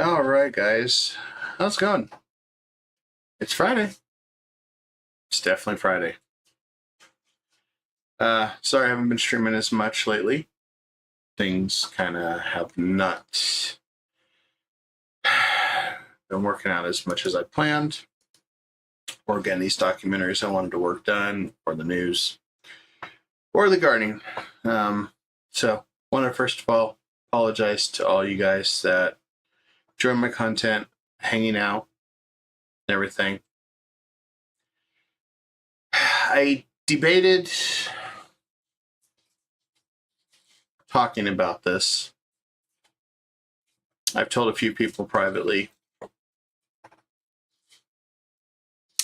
All right, guys. How's it going? It's Friday. It's definitely Friday. Sorry I haven't been streaming as much lately. Things kind of have not been working out as much as I planned. Or getting these documentaries I wanted to work done, or the news, or the gardening. So, want to first of all apologize to all you guys that join my content, hanging out, and everything. I debated talking about this. I've told a few people privately,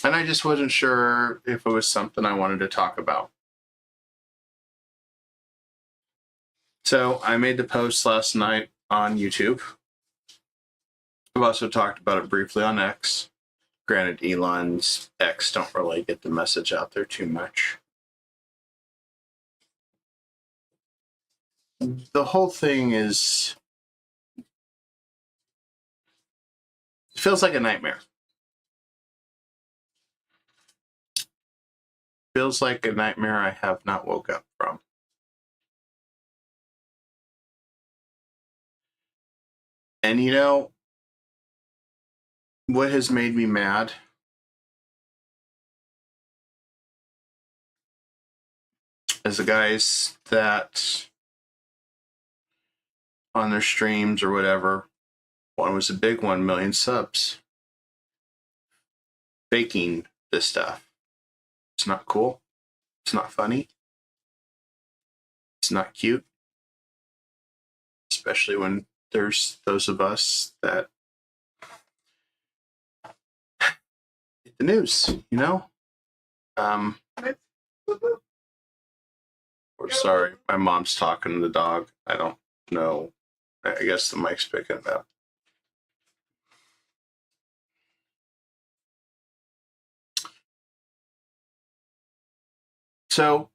and I just wasn't sure if it was something I wanted to talk about. So I made the post last night on YouTube. I've also talked about it briefly on X. Granted, Elon's X don't really get the message out there too much. The whole thing it feels like a nightmare. Feels like a nightmare I have not woke up from. And you know, what has made me mad is the guys that on their streams or whatever, one was a big 1 million subs, faking this stuff. It's not cool. It's not funny. It's not cute. Especially when there's those of us that hit the news, you know? Or sorry, my mom's talking to the dog. I don't know. I guess the mic's picking it up. So,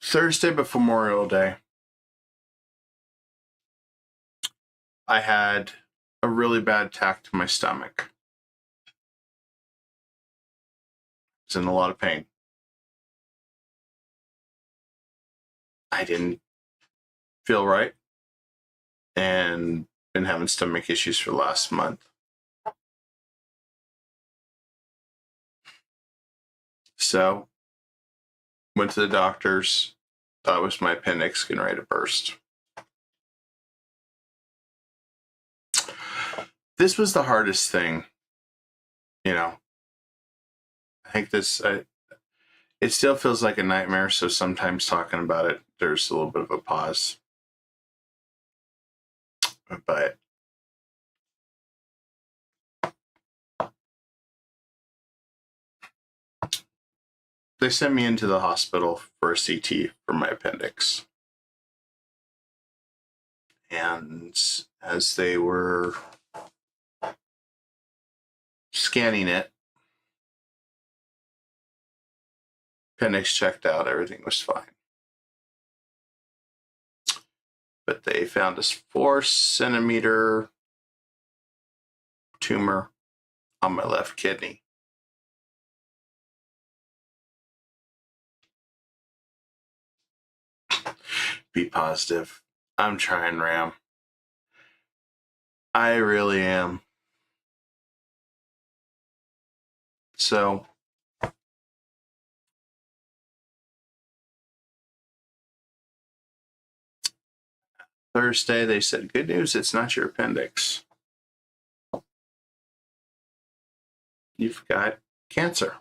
Thursday before Memorial Day, I had a really bad attack to my stomach. I was in a lot of pain. I didn't feel right and been having stomach issues for the last month. So, went to the doctors. Thought it was my appendix getting ready to burst. This was the hardest thing, you know. I think it still feels like a nightmare, so sometimes talking about it, there's a little bit of a pause. But they sent me into the hospital for a CT for my appendix. And as they were scanning it, appendix checked out, everything was fine. But they found this 4-centimeter tumor on my left kidney. Be positive. I'm trying, Ram. I really am. So, Thursday, they said, good news, it's not your appendix. You've got cancer.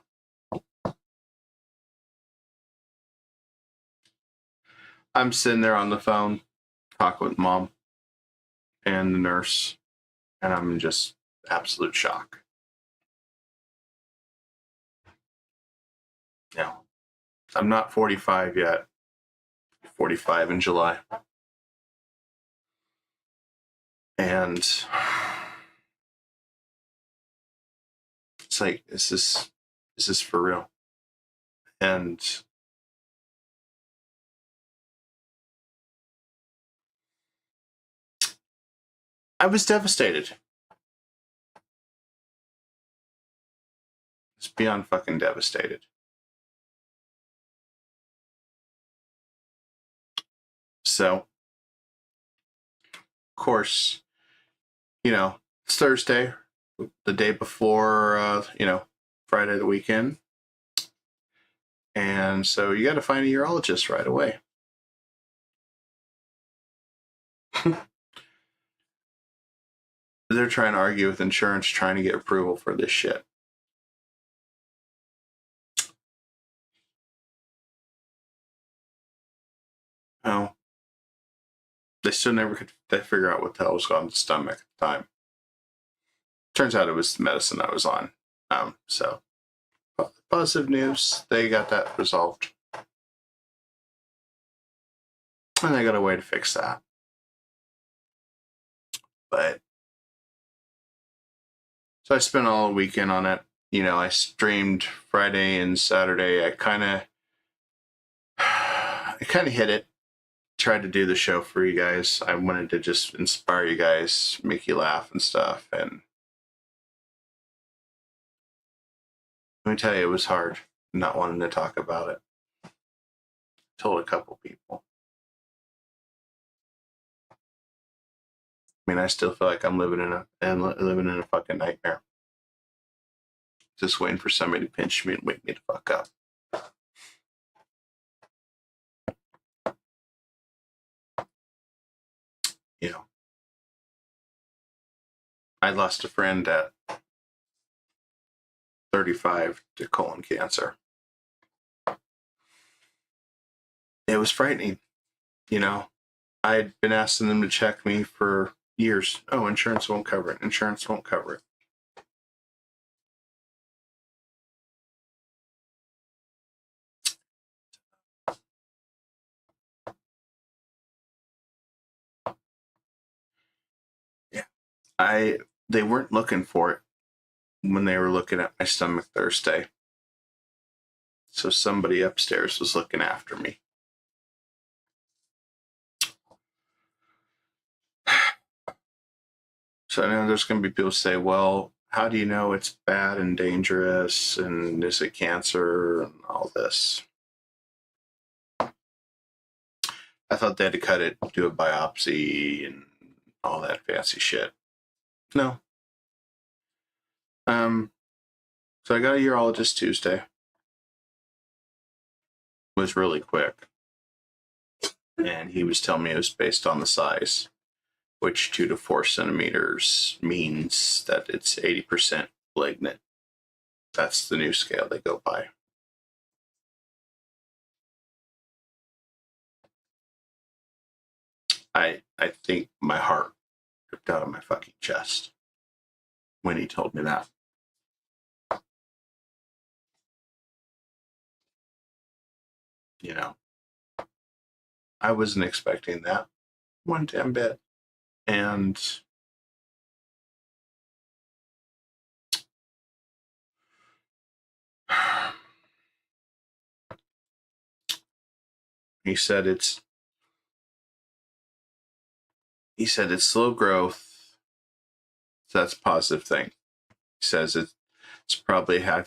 I'm sitting there on the phone, talking with mom and the nurse, and I'm in just absolute shock. Now, I'm not 45 yet. 45 in July. And it's like, is this for real? And I was devastated. Just beyond fucking devastated. So, of course, it's Thursday, the day before, Friday the weekend. And so you got to find a urologist right away. They're trying to argue with insurance, trying to get approval for this shit. Oh, they still never could figure out what the hell was going on the stomach at the time. Turns out it was the medicine I was on. So positive news, they got that resolved. And they got a way to fix that. But so I spent all weekend on it. I streamed Friday and Saturday. I kind of hit it. Tried to do the show for you guys. I wanted to just inspire you guys, make you laugh and stuff. And let me tell you, it was hard not wanting to talk about it. Told a couple people. I mean, I still feel like I'm living in a fucking nightmare. Just waiting for somebody to pinch me and wake me the fuck up. I lost a friend at 35 to colon cancer. It was frightening. I'd been asking them to check me for years. Oh, insurance won't cover it. Insurance won't cover it. Yeah. They weren't looking for it when they were looking at my stomach Thursday. So somebody upstairs was looking after me. So I know there's going to be people say, well, how do you know it's bad and dangerous? And is it cancer and all this? I thought they had to cut it, do a biopsy and all that fancy shit. No. So I got a urologist Tuesday. It was really quick. And he was telling me it was based on the size, which 2 to 4 centimeters means that it's 80% malignant. That's the new scale they go by. I think my heart ripped out of my fucking chest when he told me that. I wasn't expecting that one damn bit. And he said it's slow growth. So that's a positive thing. He says it's probably had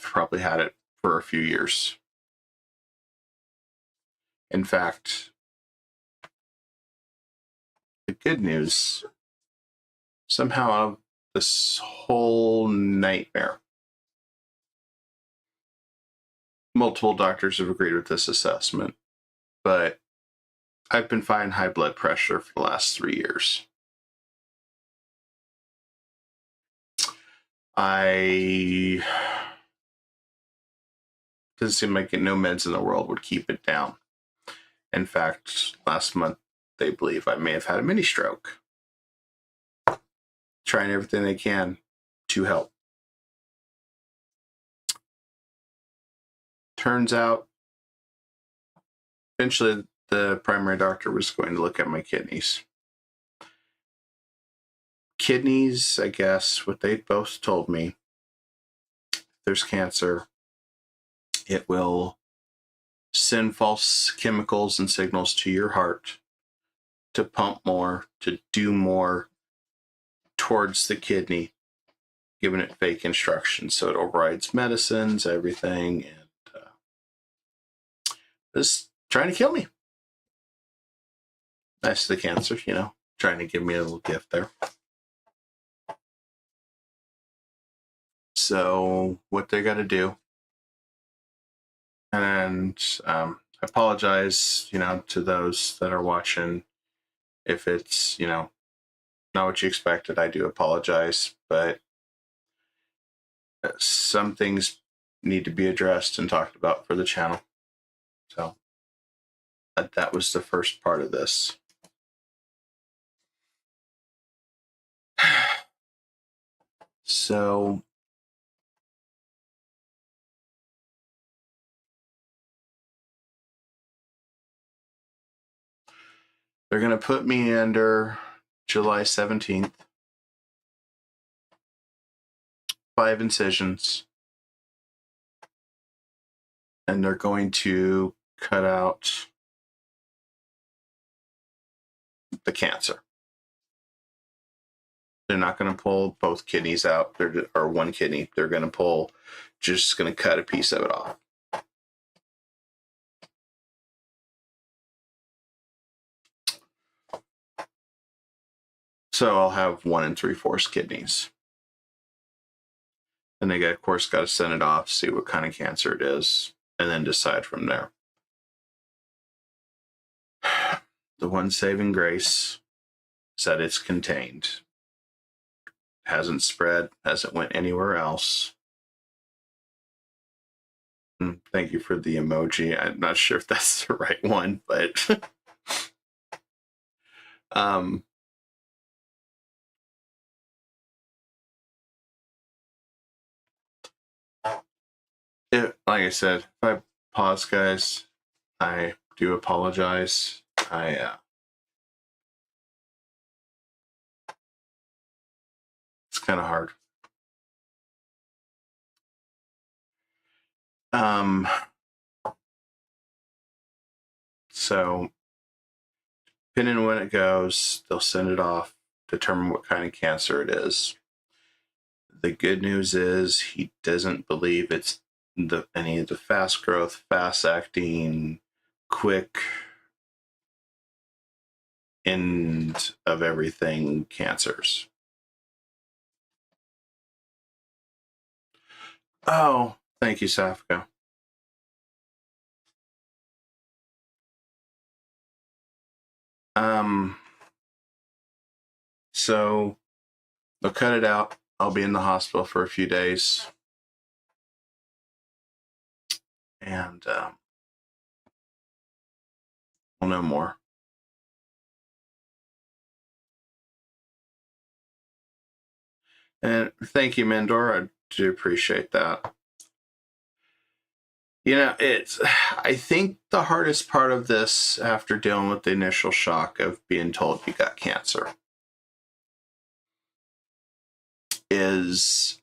it for a few years. In fact, the good news, somehow out of this whole nightmare, multiple doctors have agreed with this assessment, but I've been fighting high blood pressure for the last 3 years. Doesn't seem like no meds in the world would keep it down. In fact, last month, they believe I may have had a mini stroke. Trying everything they can to help. Turns out, eventually the primary doctor was going to look at my kidneys. Kidneys, I guess, what they both told me, if there's cancer, it will send false chemicals and signals to your heart to pump more, to do more, towards the kidney, giving it fake instructions. So it overrides medicines, everything, and it's trying to kill me. That's the cancer, trying to give me a little gift there. So what they got to do, and I apologize, to those that are watching. If it's, not what you expected, I do apologize, but some things need to be addressed and talked about for the channel. So that was the first part of this. So they're going to put me under July 17th. 5 incisions. And they're going to cut out the cancer. They're not going to pull both kidneys out, or one kidney. They're going to just going to cut a piece of it off. So I'll have 1 3/4 kidneys. And they of course got to send it off, see what kind of cancer it is, and then decide from there. The one saving grace is that it's contained. Hasn't spread, hasn't went anywhere else. Thank you for the emoji. I'm not sure if that's the right one, but like I said, if I pause, guys, I do apologize. It's kind of hard. So depending on when it goes, they'll send it off, determine what kind of cancer it is. The good news is he doesn't believe it's any of the fast growth, fast acting, quick end of everything cancers. Oh, thank you, Safka. So they'll cut it out. I'll be in the hospital for a few days. And we'll know more. And thank you, Mendor. I do appreciate that. I think the hardest part of this, after dealing with the initial shock of being told you got cancer, is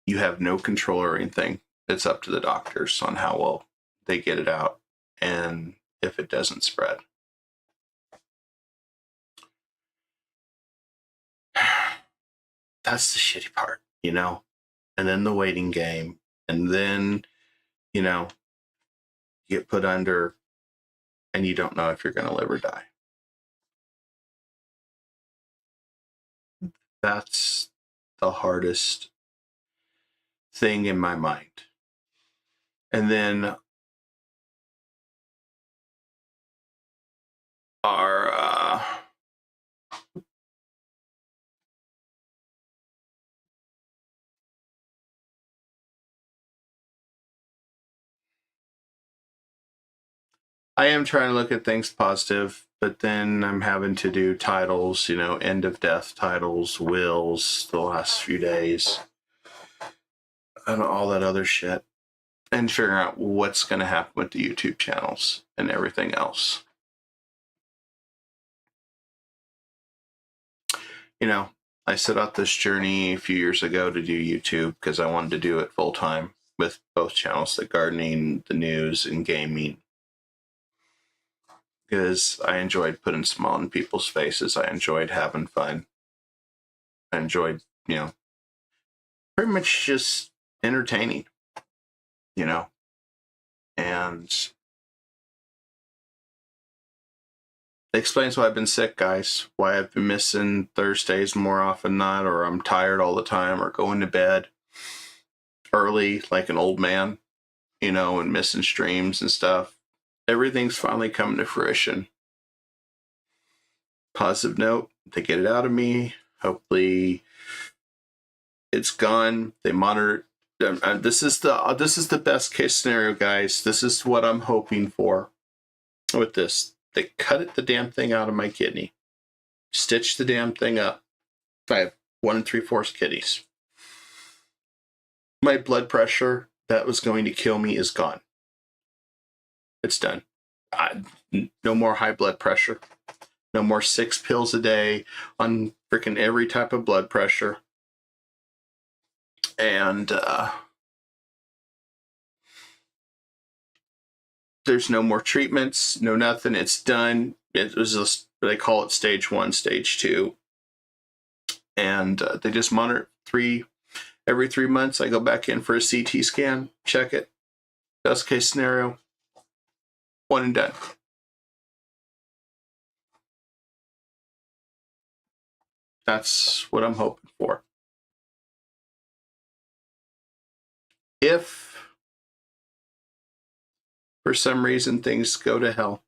you have no control or anything. It's up to the doctors on how well they get it out and if it doesn't spread. That's the shitty part, and then the waiting game, and then, you get put under and you don't know if you're going to live or die. That's the hardest thing in my mind. And then I am trying to look at things positive, but then I'm having to do titles, end of death titles, wills the last few days, and all that other shit, and figuring out what's going to happen with the YouTube channels and everything else. I set out this journey a few years ago to do YouTube because I wanted to do it full time with both channels, the gardening, the news, and gaming. Because I enjoyed putting smile on people's faces. I enjoyed having fun. I enjoyed, pretty much just entertaining, and it explains why I've been sick, guys, why I've been missing Thursdays more often than not, or I'm tired all the time, or going to bed early like an old man, and missing streams and stuff. Everything's finally coming to fruition. Positive note, they get it out of me. Hopefully it's gone. They monitor it. This is the best case scenario, guys. This is what I'm hoping for with this. They cut the damn thing out of my kidney. Stitch the damn thing up. I have 1 3/4 kidneys. My blood pressure that was going to kill me is gone. It's done. No more high blood pressure. No more 6 pills a day on freaking every type of blood pressure. And there's no more treatments, no nothing. It's done. It was just, they call it stage 1, stage 2. And they just monitor every 3 months. I go back in for a CT scan, check it. Best case scenario, 1 and done. That's what I'm hoping for. If for some reason things go to hell,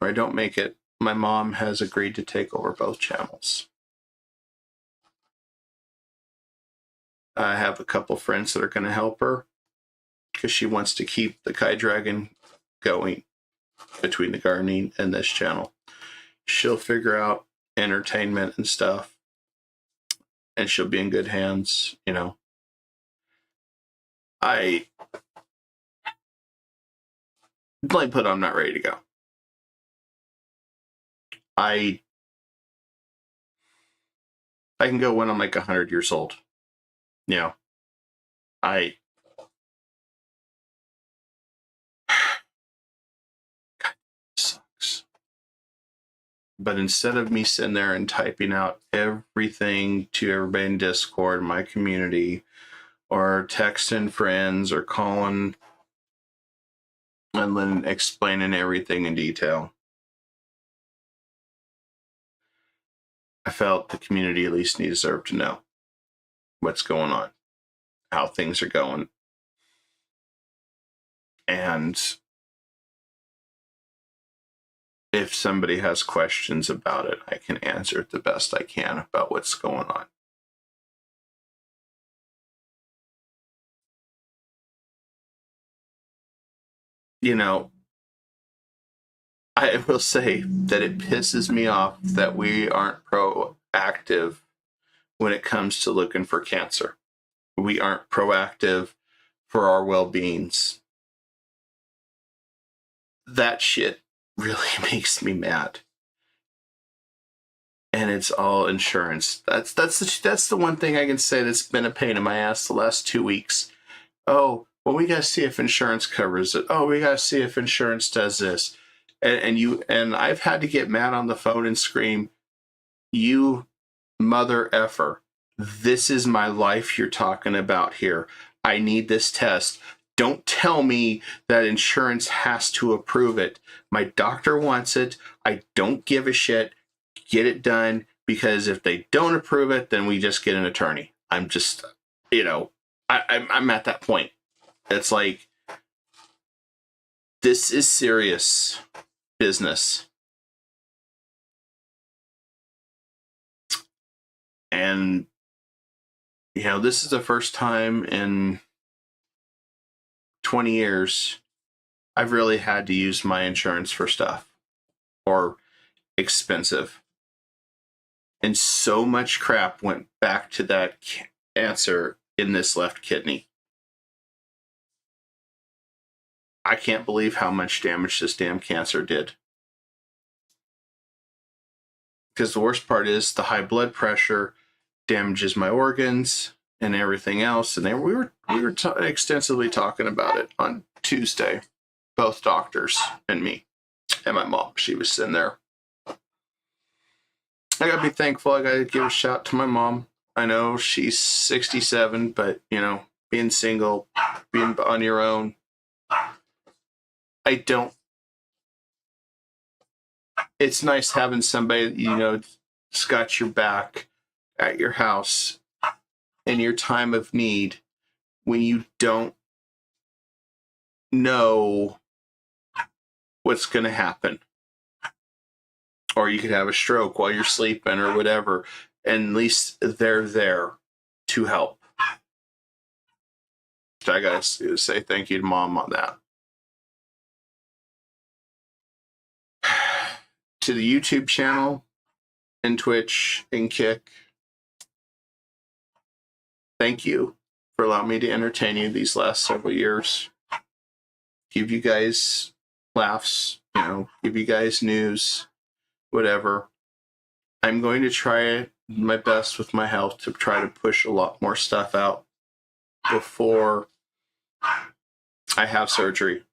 or I don't make it, my mom has agreed to take over both channels. I have a couple friends that are going to help her because she wants to keep the Kai Dragon going between the gardening and this channel. She'll figure out entertainment and stuff, and she'll be in good hands, I like put I'm not ready to go. I can go when I'm like 100 years old. God, sucks. But instead of me sitting there and typing out everything to everybody in Discord, my community, or texting friends, or calling and then explaining everything in detail, I felt the community at least deserved to know what's going on, how things are going. And if somebody has questions about it, I can answer it the best I can about what's going on. I will say that it pisses me off that we aren't proactive when it comes to looking for cancer. We aren't proactive for our well-beings. That shit really makes me mad. And it's all insurance. That's the one thing I can say that's been a pain in my ass the last 2 weeks. Oh, well, we gotta see if insurance covers it. Oh, we gotta see if insurance does this. And I've had to get mad on the phone and scream, "You mother effer. This is my life you're talking about here. I need this test. Don't tell me that insurance has to approve it. My doctor wants it. I don't give a shit. Get it done, because if they don't approve it, then we just get an attorney." I'm just, I'm at that point. It's like, this is serious business. And, this is the first time in 20 years I've really had to use my insurance for stuff or expensive. And so much crap went back to that cancer in this left kidney. I can't believe how much damage this damn cancer did. Because the worst part is the high blood pressure damages my organs and everything else. And we were extensively talking about it on Tuesday, both doctors and me and my mom. She was sitting there. I gotta be thankful. I gotta give a shout to my mom. I know she's 67, but being single, being on your own, it's nice having somebody, that's got your back at your house in your time of need when you don't know what's going to happen. Or you could have a stroke while you're sleeping or whatever. And at least they're there to help. So I got to say thank you to Mom on that. To the YouTube channel and Twitch and Kick, thank you for allowing me to entertain you these last several years. Give you guys laughs, give you guys news, whatever. I'm going to try my best with my health to try to push a lot more stuff out before I have surgery,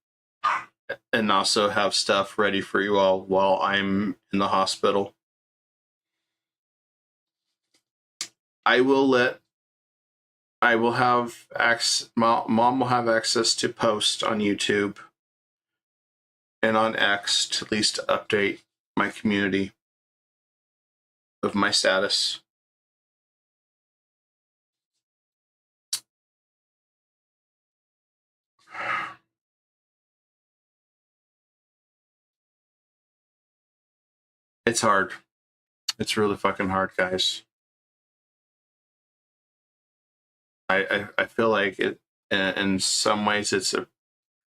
and also have stuff ready for you all while I'm in the hospital. Mom will have access to post on YouTube and on X to at least update my community of my status. It's hard. It's really fucking hard, guys. I feel like it, in some ways, it's a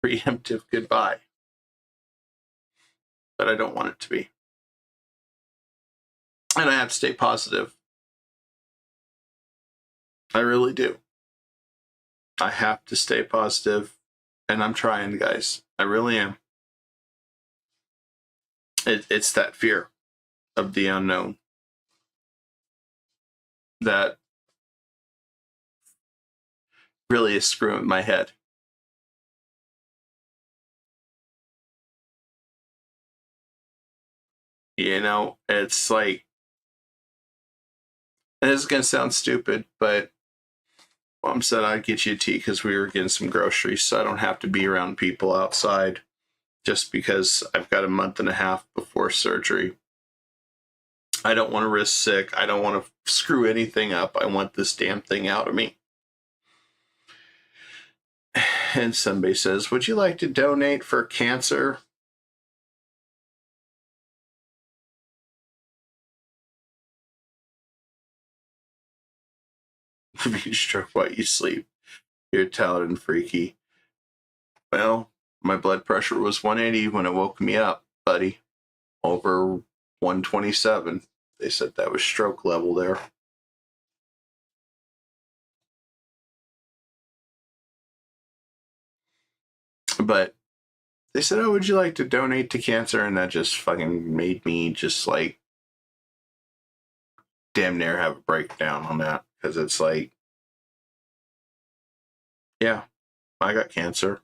preemptive goodbye. But I don't want it to be. And I have to stay positive. I really do. I have to stay positive, and I'm trying, guys. I really am. It's that fear of the unknown that really is screwing my head. It's like, and this is going to sound stupid, but Mom said I'd get you a tea because we were getting some groceries, so I don't have to be around people outside just because I've got a month and a half before surgery. I don't want to risk sick. I don't want to screw anything up. I want this damn thing out of me. And somebody says, would you like to donate for cancer? If you stroke while you sleep, you're talented and freaky. Well, my blood pressure was 180 when it woke me up, buddy. Over 127. They said that was stroke level there. But they said, oh, would you like to donate to cancer? And that just fucking made me just like damn near have a breakdown on that. Because it's like, yeah, I got cancer.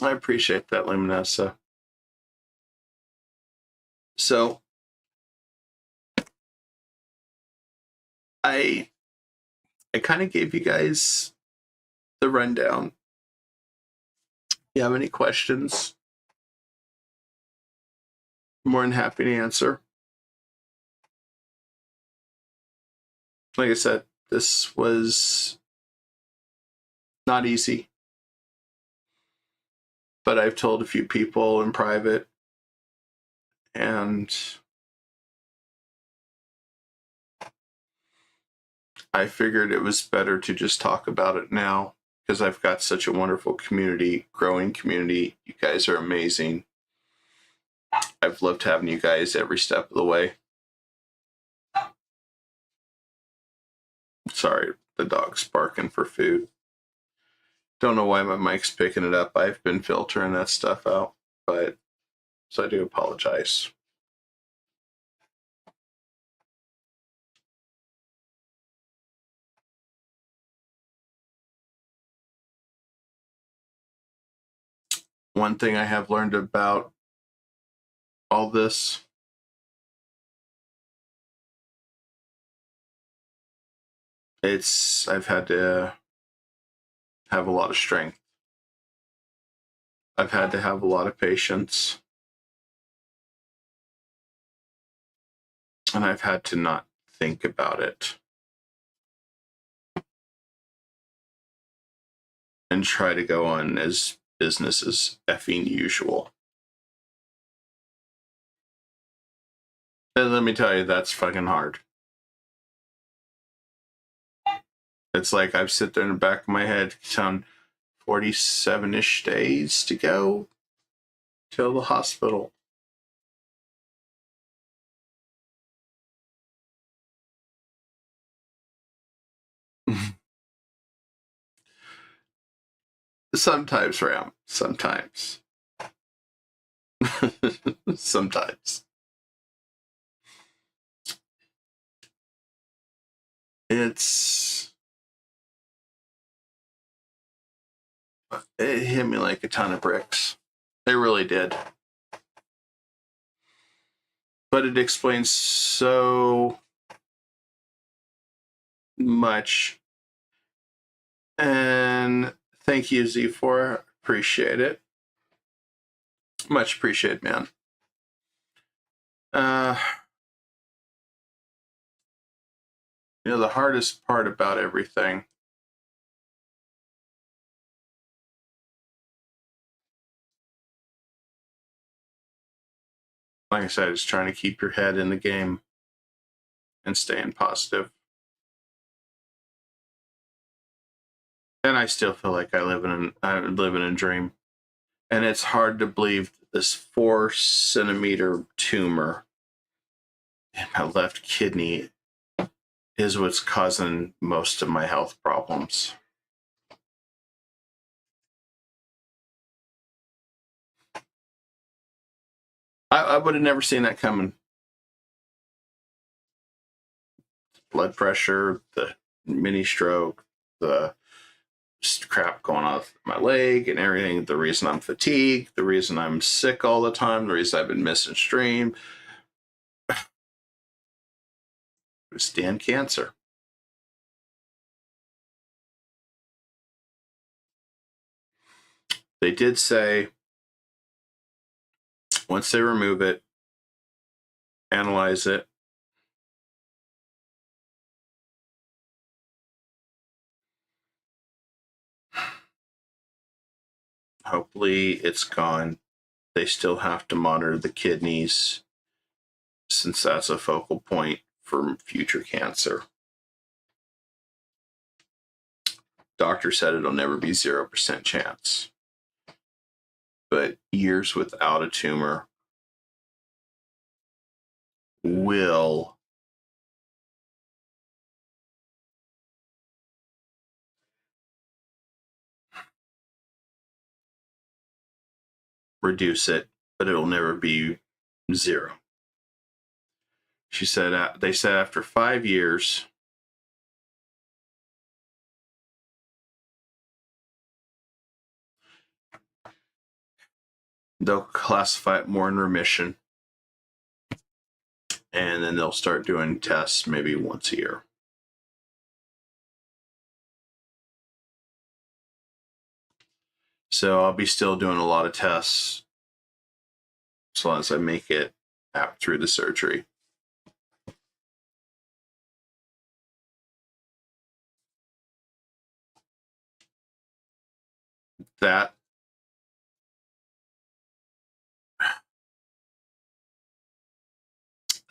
I appreciate that, Luminessa. So I kind of gave you guys the rundown. If you have any questions, I'm more than happy to answer. Like I said, this was not easy. But I've told a few people in private, and I figured it was better to just talk about it now because I've got such a wonderful community, growing community. You guys are amazing. I've loved having you guys every step of the way. Sorry, the dog's barking for food. Don't know why my mic's picking it up. I've been filtering that stuff out, so I do apologize. one thing I have learned about all this, I've had to have a lot of strength. I've had to have a lot of patience. And I've had to not think about it. And try to go on as business as effing usual. And let me tell you, that's fucking hard. It's like I've sit there in the back of my head, counting 47-ish days to go till the hospital. Sometimes, Ram. Sometimes. Sometimes. It hit me like a ton of bricks. It really did. But it explains so much. And thank you, Z4. Appreciate it. Much appreciated, man. The hardest part about everything like I said, is trying to keep your head in the game and staying positive. And I still feel like I live in a dream. And it's hard to believe this 4-centimeter tumor in my left kidney is what's causing most of my health problems. I would have never seen that coming. Blood pressure, the mini stroke, the crap going on with my leg and everything, the reason I'm fatigued, the reason I'm sick all the time, the reason I've been missing stream. It's damn cancer. They did say once they remove it, analyze it, hopefully it's gone. They still have to monitor the kidneys since that's a focal point for future cancer. Doctor said it'll never be 0% chance. But years without a tumor will reduce it, but it'll never be 0. She said, they said after 5 years, they'll classify it more in remission. And then they'll start doing tests maybe once a year. So I'll be still doing a lot of tests as long as I make it out through the surgery. That's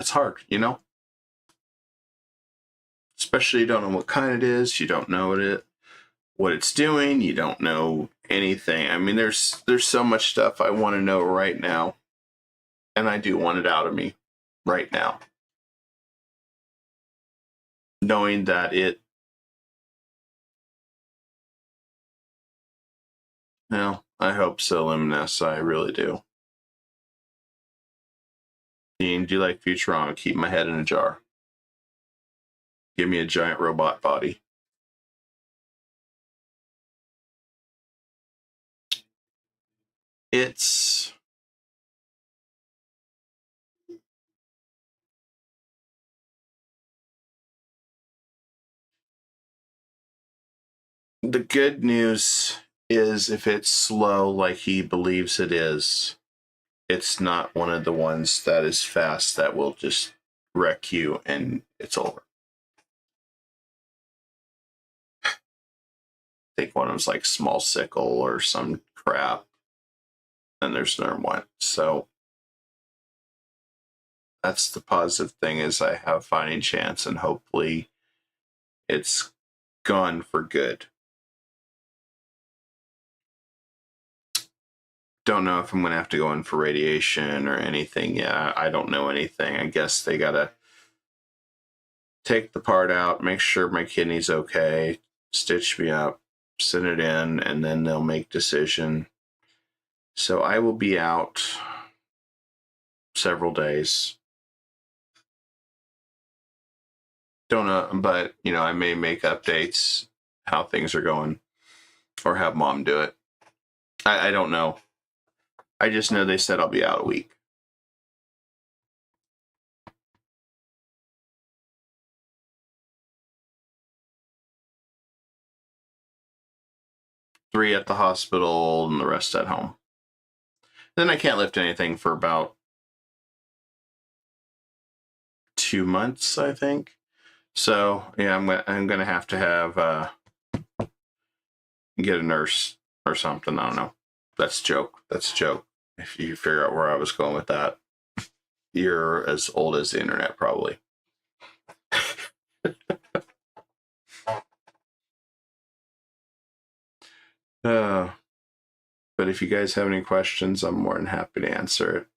hard, especially you don't know what kind it is, you don't know what it's doing, you don't know anything. I mean, there's so much stuff I want to know right now, and I do want it out of me right now, knowing that I hope so, Limness. I really do. Dean, do you like Futurama? Keep my head in a jar. Give me a giant robot body. It's the good news is if it's slow like he believes it is, it's not one of the ones that is fast that will just wreck you and it's over. I think one of them's like small sickle or some crap. And there's another one. So that's the positive thing, is I have a fighting chance, and hopefully it's gone for good. Don't know if I'm going to have to go in for radiation or anything yet. I don't know anything. I guess they got to take the part out, make sure my kidney's okay, stitch me up, send it in, and then they'll make decision. So I will be out several days. Don't know, but I may make updates how things are going, or have Mom do it. I don't know. I just know they said I'll be out a week. Three at the hospital and the rest at home. Then I can't lift anything for about 2 months, I think. So yeah, I'm gonna have to get a nurse or something. I don't know. That's a joke. If you figure out where I was going with that, you're as old as the internet, probably. But if you guys have any questions, I'm more than happy to answer it.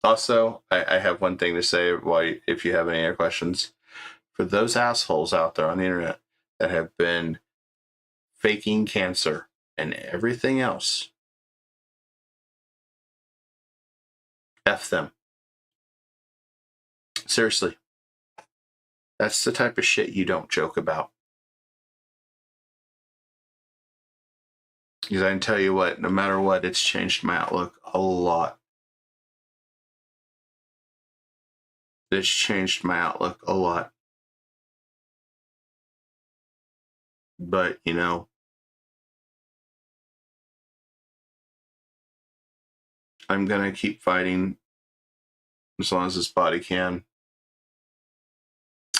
Also, I have one thing to say. If you have any other questions, for those assholes out there on the internet that have been faking cancer and everything else, F them. Seriously. That's the type of shit you don't joke about. Because I can tell you what, no matter what, it's changed my outlook a lot. It's changed my outlook a lot. But, I'm going to keep fighting as long as this body can.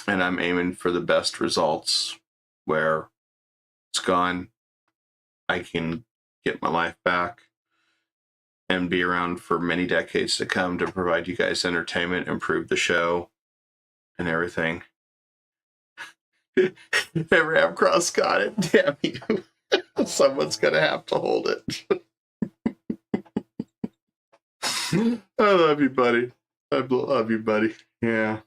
And I'm aiming for the best results where it's gone. I can get my life back and be around for many decades to come to provide you guys entertainment, improve the show, and everything. Abraham Cross got it. Damn you. Someone's going to have to hold it. I love you, buddy. I love you, buddy. Yeah.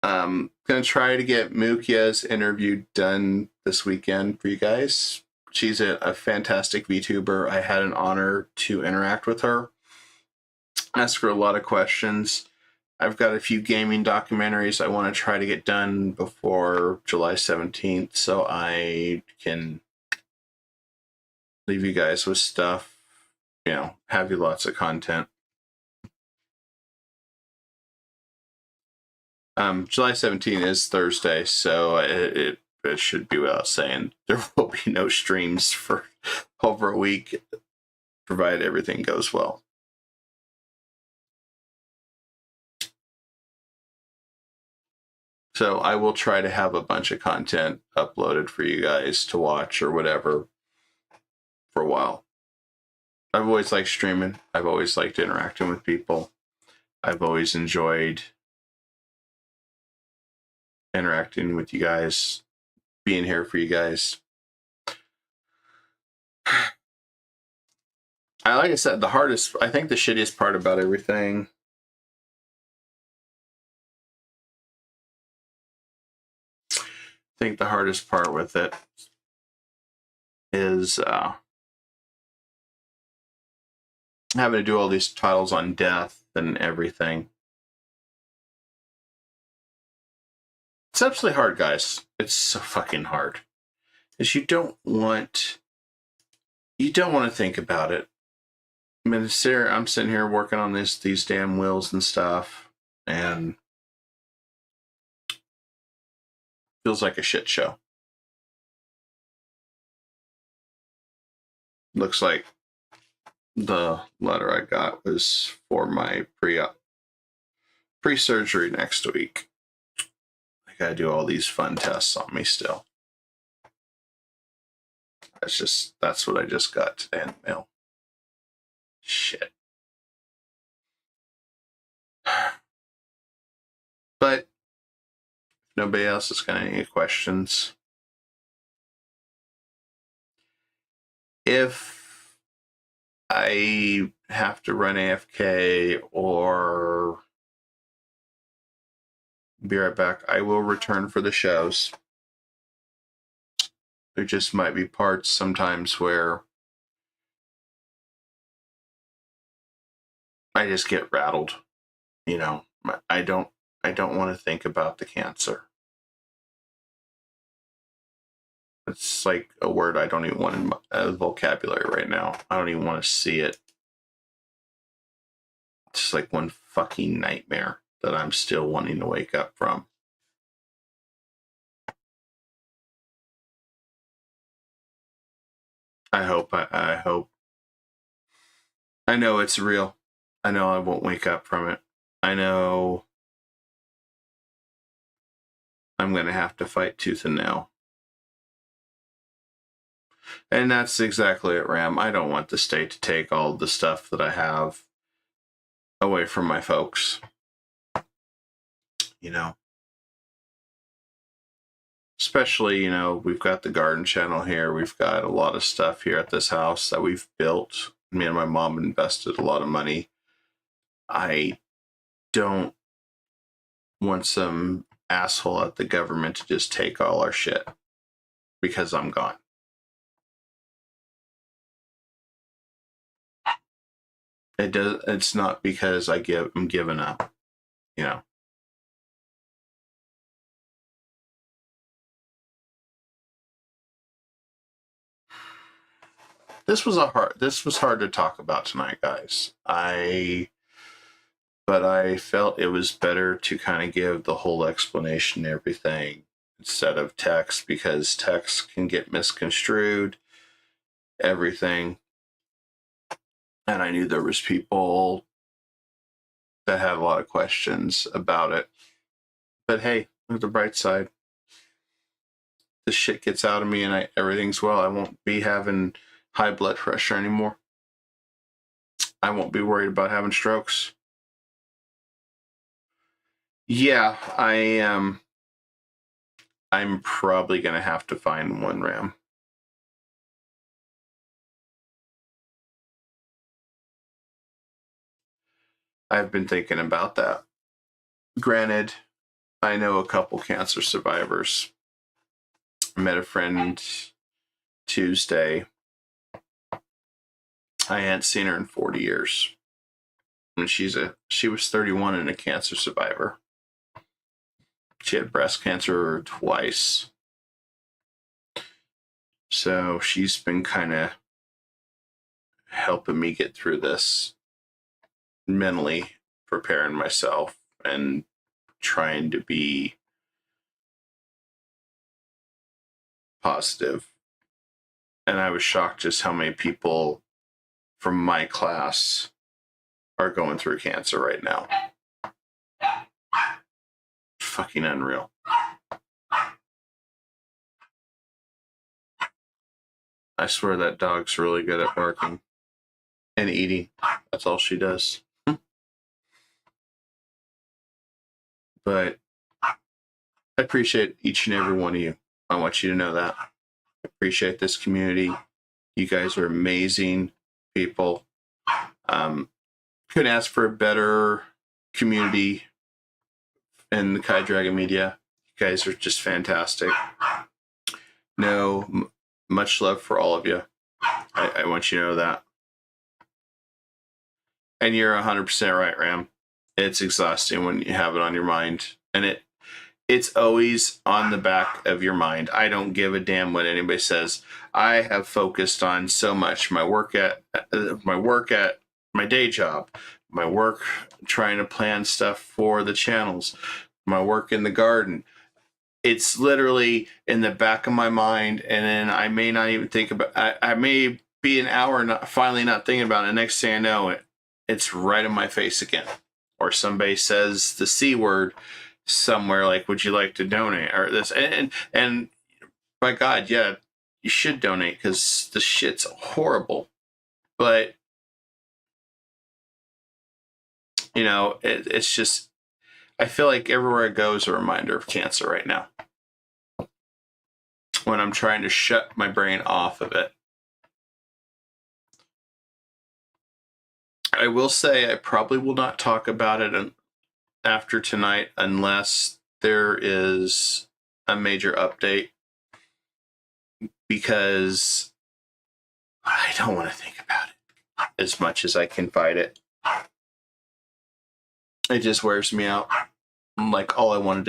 I'm going to try to get Mukia's interview done this weekend for you guys. She's a fantastic VTuber. I had an honor to interact with her, ask her a lot of questions. I've got a few gaming documentaries I want to try to get done before July 17th so I can leave you guys with stuff, have you lots of content. July 17th is Thursday, so it should be without saying there will be no streams for over a week, provided everything goes well. So I will try to have a bunch of content uploaded for you guys to watch or whatever for a while. I've always liked streaming. I've always liked interacting with people. I've always enjoyed interacting with you guys, being here for you guys. Like I said, I think the shittiest part about everything I think the hardest part with it is having to do all these titles on death and everything. It's absolutely hard, guys. It's so fucking hard. is you don't want to think about it. I mean, I'm sitting here working on these damn wheels and stuff, and feels like a shit show. Looks like the letter I got was for my pre-surgery next week. I gotta do all these fun tests on me still. That's what I just got today in the mail. Shit. But if nobody else has got any questions, if I have to run AFK or be right back, I will return for the shows. There just might be parts sometimes where I just get rattled. You know, I don't want to think about the cancer. It's like a word I don't even want in my vocabulary right now. I don't even want to see it. It's just like one fucking nightmare that I'm still wanting to wake up from. I hope. I know it's real. I know I won't wake up from it. I know I'm going to have to fight tooth and nail. And that's exactly it, Ram. I don't want the state to take all the stuff that I have away from my folks. You know. Especially, you know, we've got the garden channel here. We've got a lot of stuff here at this house that we've built. Me and my mom invested a lot of money. I don't want some asshole at the government to just take all our shit because I'm gone. It's not because I'm giving up, you know. This was hard to talk about tonight, guys. But I felt it was better to kind of give the whole explanation and everything instead of text, because text can get misconstrued, everything. And I knew there was people that had a lot of questions about it. But hey, look at the bright side. This shit gets out of me and everything's well. I won't be having high blood pressure anymore. I won't be worried about having strokes. Yeah, I am. I'm probably going to have to find one, Ram. I've been thinking about that. Granted, I know a couple cancer survivors. I met a friend Tuesday. I hadn't seen her in 40 years. And she was 31 and a cancer survivor. She had breast cancer twice. So she's been kind of helping me get through this, mentally preparing myself and trying to be positive. And I was shocked just how many people from my class are going through cancer right now. Fucking unreal. I swear that dog's really good at barking and eating. That's all she does. But I appreciate each and every one of you. I want you to know that. I appreciate this community. You guys are amazing people. Couldn't ask for a better community in the KAIDRAGONMEDIA. You guys are just fantastic. No, much love for all of you. I want you to know that. And you're 100% right, Ram. It's exhausting when you have it on your mind. And it's always on the back of your mind. I don't give a damn what anybody says. I have focused on so much my work at my day job, my work trying to plan stuff for the channels, my work in the garden. It's literally in the back of my mind, and then I may not even think about. I may be an hour finally not thinking about it. And next thing I know, it's right in my face again. Or somebody says the C word somewhere, like, would you like to donate, or this, and by God, yeah, you should donate, because the shit's horrible. But it's just, I feel like everywhere I go is a reminder of cancer right now, when I'm trying to shut my brain off of it. I will say I probably will not talk about it after tonight unless there is a major update, because I don't want to think about it as much as I can fight it. It just wears me out. Like, all I want to do